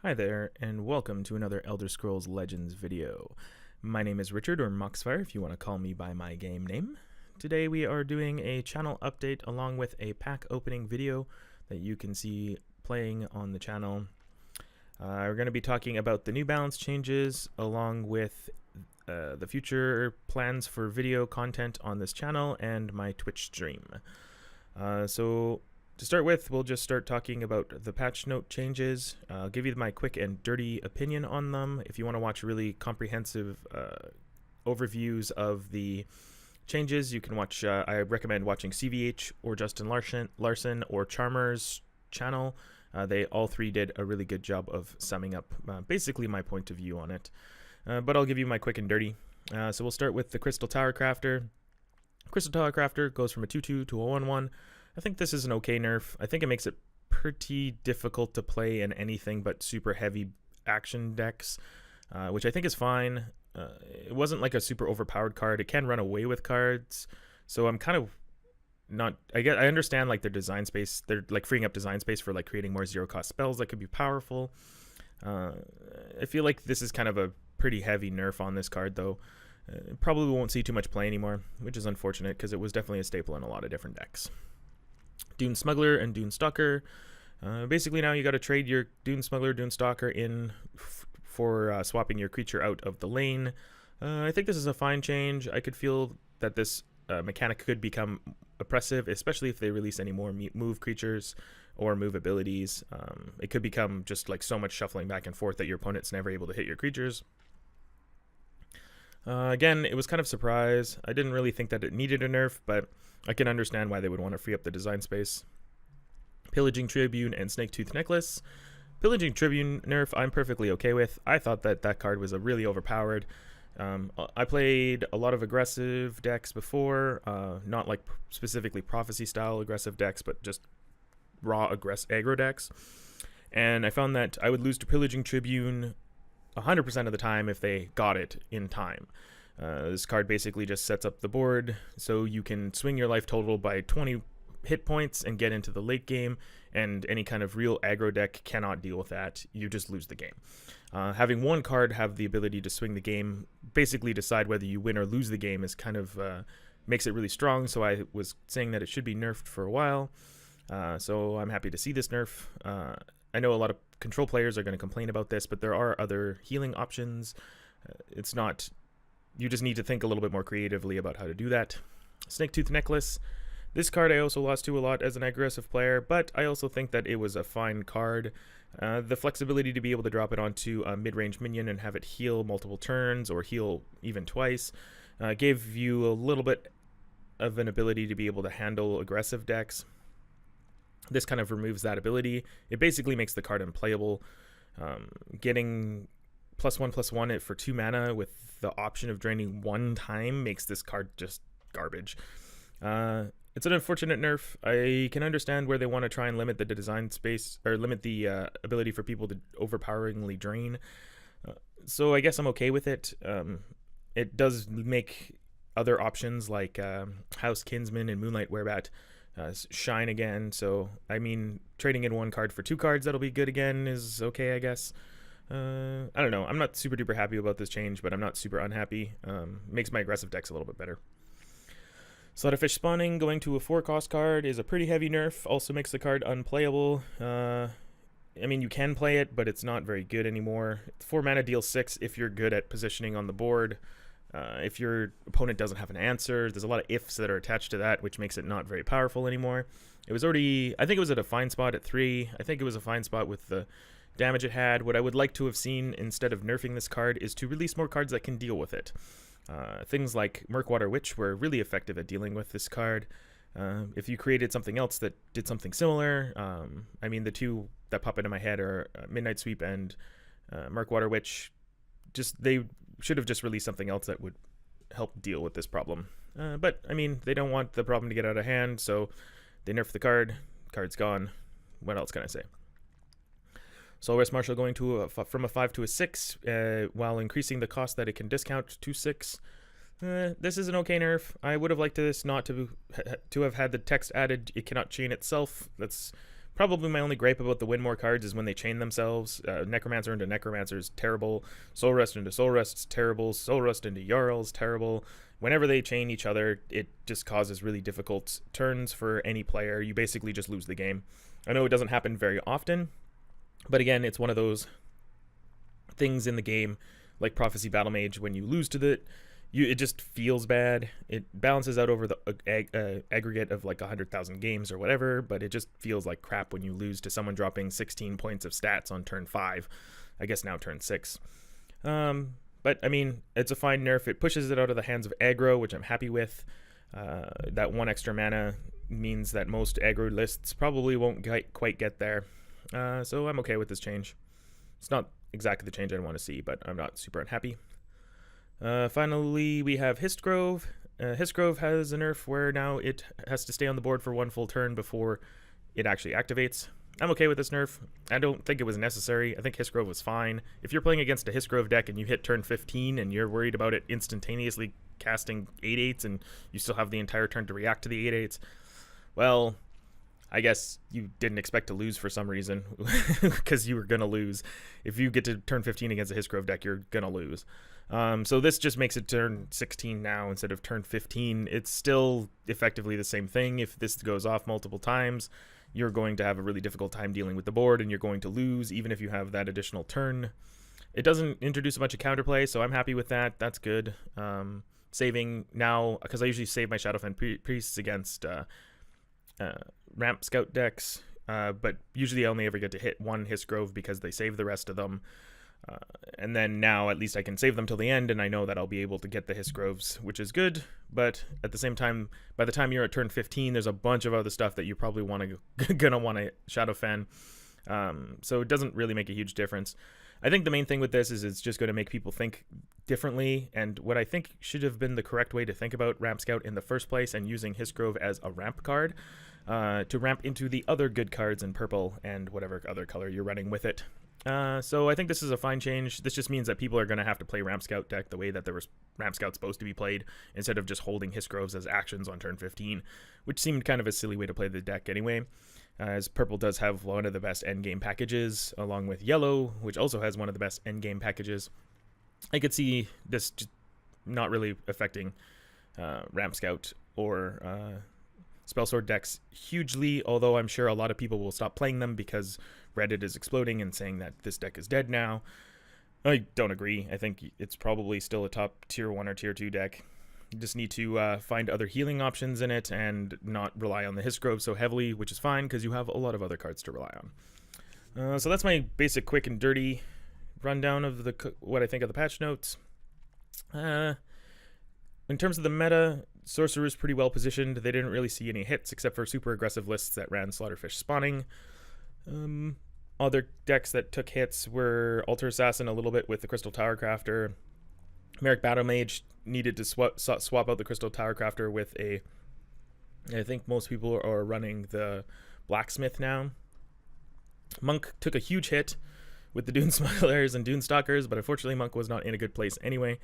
Hi there, and welcome to another Elder Scrolls Legends video. My name is Richard, or Moxfire if you want to call me by my game name. Today we are doing a channel update along with a pack opening video that you can see playing on the channel. We're going to be talking about the new balance changes along with the future plans for video content on this channel and my Twitch stream. To start with, we'll just start talking about the patch note changes. I'll give you my quick and dirty opinion on them. If you want to watch really comprehensive overviews of the changes, you can watch, I recommend watching CVH or Justin Larson or Charmer's channel. They all three did a really good job of summing up basically my point of view on it. But I'll give you my quick and dirty. So we'll start with the Crystal Tower Crafter. Crystal Tower Crafter goes from a 2-2 to a 1-1. I think this is an okay nerf. I think it makes it pretty difficult to play in anything but super heavy action decks, which I think is fine. It wasn't like a super overpowered card. It can run away with cards, so I'm kind of not. I understand like their design space. They're like freeing up design space for like creating more zero cost spells that could be powerful. I feel like this is kind of a pretty heavy nerf on this card though. Probably won't see too much play anymore, which is unfortunate because it was definitely a staple in a lot of different decks. Dune Smuggler and Dune Stalker. Basically now you got to trade your Dune Smuggler, Dune Stalker in for swapping your creature out of the lane. I think this is a fine change. I could feel that this mechanic could become oppressive, especially if they release any more move creatures or move abilities. It could become just like so much shuffling back and forth that your opponent's never able to hit your creatures. Again, it was kind of a surprise. I didn't really think that it needed a nerf, but I can understand why they would want to free up the design space. Pillaging Tribune and Snaketooth Necklace. Pillaging Tribune nerf I'm perfectly okay with. I thought that that card was a really overpowered. I played a lot of aggressive decks before, not like specifically Prophecy style aggressive decks, but just raw aggro decks. And I found that I would lose to Pillaging Tribune 100% of the time if they got it in time. This card basically just sets up the board so you can swing your life total by 20 hit points and get into the late game, and any kind of real aggro deck cannot deal with that. You just lose the game. Having one card have the ability to swing the game, basically decide whether you win or lose the game, is kind of makes it really strong. So I was saying that it should be nerfed for a while. So I'm happy to see this nerf. I know a lot of control players are going to complain about this, but there are other healing options. It's not, you just need to think a little bit more creatively about how to do that. Snaketooth Necklace. This card I also lost to a lot as an aggressive player, but I also think that it was a fine card. The flexibility to be able to drop it onto a mid-range minion and have it heal multiple turns or heal even twice gave you a little bit of an ability to be able to handle aggressive decks. This kind of removes that ability. It basically makes the card unplayable. Getting +1/+1 it for 2 mana with the option of draining 1 time makes this card just garbage. It's an unfortunate nerf. I can understand where they want to try and limit the design space, or limit the ability for people to overpoweringly drain. So I guess I'm okay with it. It does make other options like House Kinsman and Moonlight Werebat shine again. So I mean, trading in 1 card for 2 cards that'll be good again is okay, I guess. I don't know. I'm not super duper happy about this change, but I'm not super unhappy. Makes my aggressive decks a little bit better. Slaughterfish Spawning going to a 4-cost card is a pretty heavy nerf. Also makes the card unplayable. I mean, you can play it, but it's not very good anymore. 4 mana deals 6 if you're good at positioning on the board. If your opponent doesn't have an answer, there's a lot of ifs that are attached to that, which makes it not very powerful anymore. It was already, I think it was at a fine spot at 3. I think it was a fine spot with the damage it had. What I would like to have seen instead of nerfing this card is to release more cards that can deal with it. Things like Murkwater Witch were really effective at dealing with this card. If you created something else that did something similar, I mean, the 2 that pop into my head are Midnight Sweep and Murkwater Witch. They should have just released something else that would help deal with this problem. But, I mean, they don't want the problem to get out of hand, so they nerf the card. Card's gone. What else can I say? Soulrest Marshal going to from a 5 to a 6, while increasing the cost that it can discount to 6. This is an okay nerf. I would have liked this not to have had the text added, it cannot chain itself. That's Probably my only gripe about the win more cards is when they chain themselves. Necromancer into Necromancer is terrible. Soul Rust into Soul Rust is terrible. Soul Rust into Jarl is terrible. Whenever they chain each other, it just causes really difficult turns for any player. You basically just lose the game. I know it doesn't happen very often, but again, it's one of those things in the game, like Prophecy Battle Mage, when you lose to it just feels bad. It balances out over the aggregate of like 100,000 games or whatever, but it just feels like crap when you lose to someone dropping 16 points of stats on turn 5. I guess now turn 6. But, I mean, it's a fine nerf. It pushes it out of the hands of aggro, which I'm happy with. That 1 extra mana means that most aggro lists probably won't quite get there. So I'm okay with this change. It's not exactly the change I want to see, but I'm not super unhappy. Finally, we have Histgrove. Histgrove has a nerf where now it has to stay on the board for 1 full turn before it actually activates. I'm okay with this nerf. I don't think it was necessary. I think Histgrove was fine. If you're playing against a Histgrove deck and you hit turn 15 and you're worried about it instantaneously casting 8/8s and you still have the entire turn to react to the 8/8s, well, I guess you didn't expect to lose for some reason because you were going to lose. If you get to turn 15 against a Histgrove deck, you're going to lose. So this just makes it turn 16 now instead of turn 15. It's still effectively the same thing. If this goes off multiple times, you're going to have a really difficult time dealing with the board, and you're going to lose even if you have that additional turn. It doesn't introduce a bunch of counterplay, so I'm happy with that. That's good. Saving now, because I usually save my Shadowfen Priests against Ramp Scout decks, but usually I only ever get to hit 1 Histgrove because they save the rest of them. And then now at least I can save them till the end, and I know that I'll be able to get the Histgroves, which is good. But at the same time, by the time you're at turn 15, there's a bunch of other stuff that you probably gonna want to Shadowfen. So it doesn't really make a huge difference. I think the main thing with this is it's just going to make people think differently, and what I think should have been the correct way to think about Ramp Scout in the first place, and using Histgrove as a ramp card to ramp into the other good cards in purple and whatever other color you're running with it. So I think this is a fine change. This just means that people are going to have to play Ramp Scout deck the way that the Ramp Scout's supposed to be played, instead of just holding Histgroves as actions on turn 15, which seemed kind of a silly way to play the deck anyway, as purple does have one of the best endgame packages, along with yellow, which also has one of the best endgame packages. I could see this just not really affecting Ramp Scout or Spellsword decks hugely, although I'm sure a lot of people will stop playing them because Reddit is exploding and saying that this deck is dead now. I don't agree. I think it's probably still a top tier 1 or tier 2 deck. You just need to find other healing options in it and not rely on the Histgrove so heavily, which is fine because you have a lot of other cards to rely on. So that's my basic, quick, and dirty rundown of what I think of the patch notes. In terms of the meta, Sorcerer is pretty well positioned. They didn't really see any hits except for super aggressive lists that ran Slaughterfish spawning. Other decks that took hits were Altar Assassin a little bit with the Crystal Tower Crafter. Merrick Battle Mage needed to swap out the Crystal Tower Crafter with I think most people are running the Blacksmith now. Monk took a huge hit with the Dune Smugglers and Dune Stalkers, but unfortunately Monk was not in a good place anyway.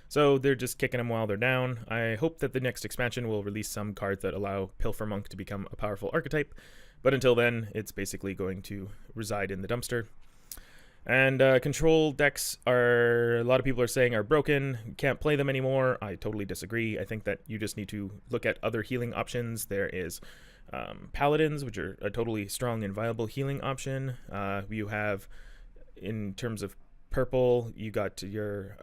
So they're just kicking them while they're down. I hope that the next expansion will release some cards that allow Pilfer Monk to become a powerful archetype, but until then, it's basically going to reside in the dumpster. And control decks a lot of people are saying are broken, you can't play them anymore. I totally disagree. I think that you just need to look at other healing options. There is Paladins, which are a totally strong and viable healing option. You have, in terms of purple, you got your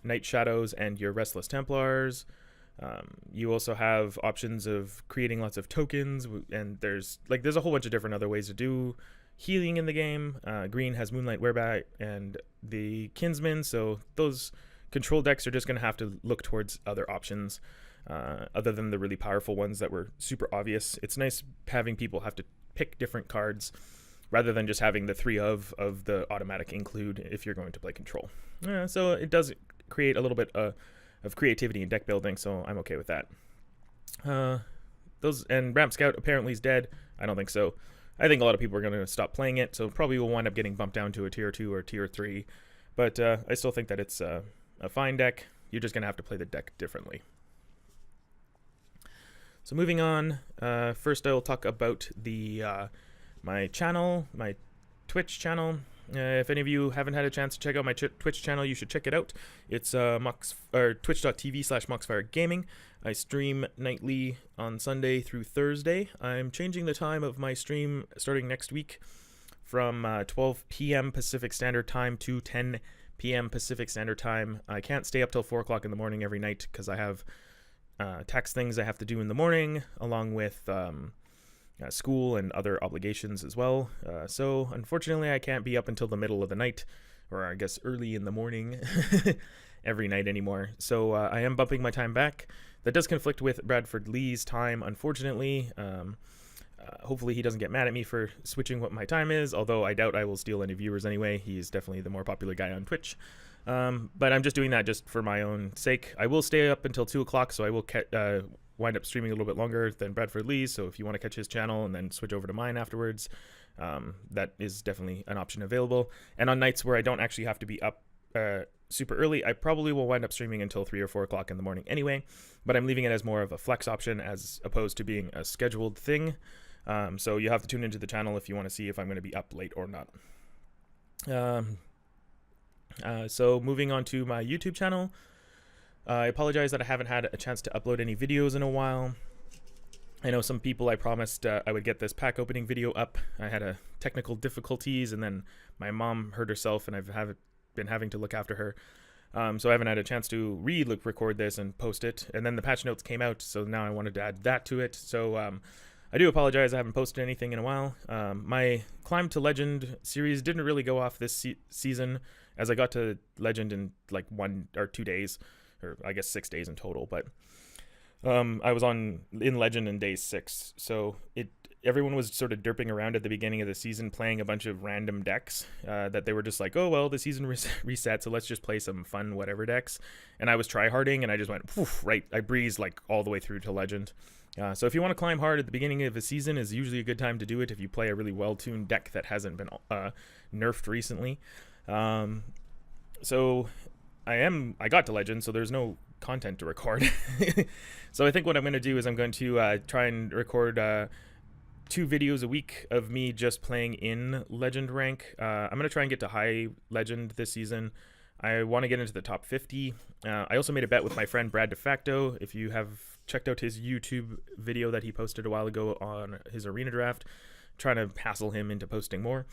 Night Shadows and your Restless Templars. You also have options of creating lots of tokens, and there's a whole bunch of different other ways to do healing in the game. Green has Moonlight Werebat and the Kinsman, so those control decks are just going to have to look towards other options other than the really powerful ones that were super obvious. It's nice having people have to pick different cards rather than just having the 3 of the automatic include if you're going to play control. So it does create a little bit of creativity in deck building, so I'm okay with that. And Ramp Scout apparently is dead. I don't think so. I think a lot of people are going to stop playing it, so probably will wind up getting bumped down to a tier 2 or tier 3. But I still think that it's a fine deck. You're just going to have to play the deck differently. So moving on, first I will talk about the my channel, my Twitch channel. If any of you haven't had a chance to check out my Twitch channel, you should check it out. It's twitch.tv/MoxFireGaming. I stream nightly on Sunday through Thursday. I'm changing the time of my stream starting next week from 12 p.m. Pacific Standard Time to 10 p.m. Pacific Standard Time. I can't stay up till 4 o'clock in the morning every night because I have tax things I have to do in the morning, along with school and other obligations as well. So unfortunately, I can't be up until the middle of the night, or I guess early in the morning every night anymore. So I am bumping my time back. That does conflict with Bradford Lee's time, unfortunately. Hopefully he doesn't get mad at me for switching what my time is, although I doubt I will steal any viewers anyway. He's definitely the more popular guy on Twitch. But I'm just doing that just for my own sake. I will stay up until 2 o'clock, so I will wind up streaming a little bit longer than Bradford Lee's. So if you want to catch his channel and then switch over to mine afterwards, that is definitely an option available. And on nights where I don't actually have to be up super early, I probably will wind up streaming until 3 or 4 o'clock in the morning anyway, but I'm leaving it as more of a flex option as opposed to being a scheduled thing. So you have to tune into the channel if you want to see if I'm going to be up late or not. So moving on to my YouTube channel, I apologize that I haven't had a chance to upload any videos in a while. I know some people I promised I would get this pack opening video up. I had technical difficulties, and then my mom hurt herself, and I've been having to look after her. So I haven't had a chance to record this and post it. And then the patch notes came out, so now I wanted to add that to it. So I do apologize I haven't posted anything in a while. My Climb to Legend series didn't really go off this season, as I got to Legend in like 1 or 2 days, or I guess 6 days in total. But I was in Legend in day 6, so everyone was sort of derping around at the beginning of the season playing a bunch of random decks that they were just like, oh, well, the season reset, so let's just play some fun whatever decks. And I was tryharding, and I just went, poof, right, I breezed like all the way through to Legend. So if you want to climb hard at the beginning of a season, is usually a good time to do it if you play a really well-tuned deck that hasn't been nerfed recently. So I got to Legend, so there's no content to record. So I think what I'm going to do is I'm going to try and record 2 videos a week of me just playing in Legend rank. I'm going to try and get to high Legend this season. I want to get into the top 50. I also made a bet with my friend Brad DeFacto. If you have checked out his YouTube video that he posted a while ago on his arena draft, trying to hassle him into posting more.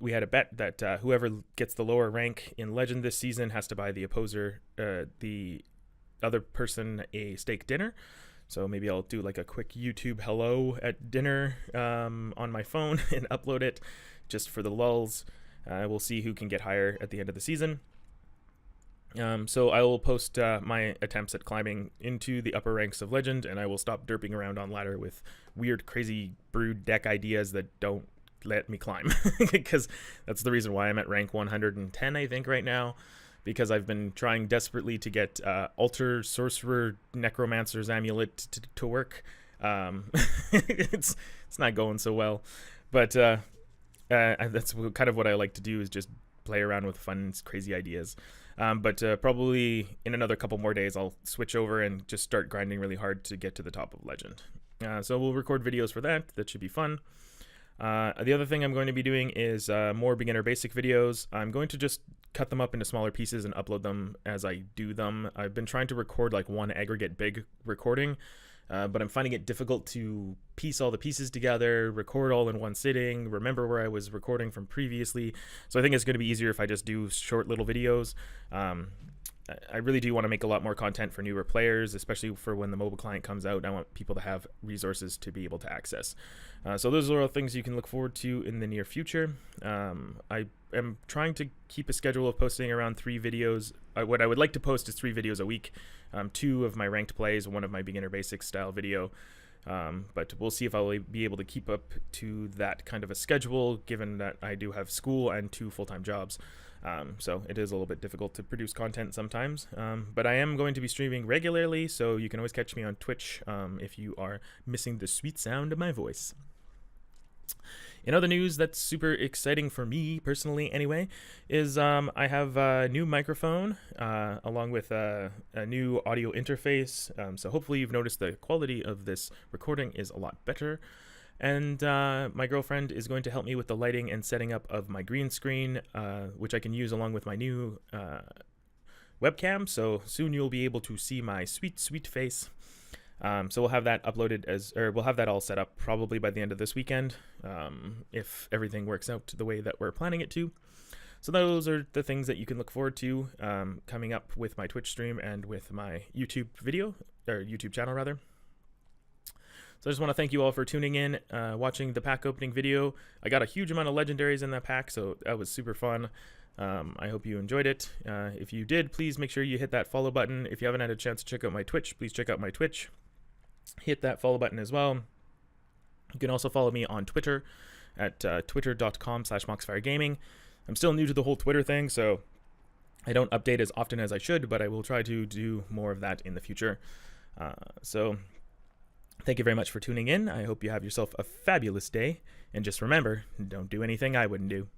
We had a bet that whoever gets the lower rank in Legend this season has to buy the the other person a steak dinner. So maybe I'll do like a quick YouTube hello at dinner on my phone and upload it just for the lulz. We'll see who can get higher at the end of the season. So I will post my attempts at climbing into the upper ranks of Legend, and I will stop derping around on ladder with weird, crazy brood deck ideas that don't let me climb. Because that's the reason why I'm at rank 110, I think, right now. Because I've been trying desperately to get Altar, Sorcerer, Necromancer's Amulet to work. It's not going so well. But that's kind of what I like to do, is just play around with fun, crazy ideas. But probably in another couple more days, I'll switch over and just start grinding really hard to get to the top of Legend. So we'll record videos for that. That should be fun. The other thing I'm going to be doing is more beginner basic videos. I'm going to just cut them up into smaller pieces and upload them as I do them. I've been trying to record like one aggregate big recording, but I'm finding it difficult to piece all the pieces together, record all in one sitting, remember where I was recording from previously. So I think it's going to be easier if I just do short little videos. I really do want to make a lot more content for newer players, especially for when the mobile client comes out. I want people to have resources to be able to access. So those are all things you can look forward to in the near future. I am trying to keep a schedule of posting around 3 videos. What I would like to post is 3 videos a week, 2 of my ranked plays, 1 of my beginner basics style video. But we'll see if I'll be able to keep up to that kind of a schedule, given that I do have school and 2 full-time jobs. So it is a little bit difficult to produce content sometimes, but I am going to be streaming regularly, so you can always catch me on Twitch if you are missing the sweet sound of my voice. In other news that's super exciting for me personally anyway, is I have a new microphone along with a new audio interface. So hopefully you've noticed the quality of this recording is a lot better. And my girlfriend is going to help me with the lighting and setting up of my green screen, which I can use along with my new webcam. So soon you'll be able to see my sweet, sweet face. So we'll have that uploaded we'll have that all set up probably by the end of this weekend, if everything works out the way that we're planning it to. So those are the things that you can look forward to coming up with my Twitch stream and with my YouTube channel rather. So I just want to thank you all for tuning in, watching the pack opening video. I got a huge amount of legendaries in that pack, so that was super fun. I hope you enjoyed it. If you did, please make sure you hit that follow button. If you haven't had a chance to check out my Twitch, please check out my Twitch. Hit that follow button as well. You can also follow me on Twitter at twitter.com/moxfiregaming. I'm still new to the whole Twitter thing, so I don't update as often as I should, but I will try to do more of that in the future. So thank you very much for tuning in. I hope you have yourself a fabulous day. And just remember, don't do anything I wouldn't do.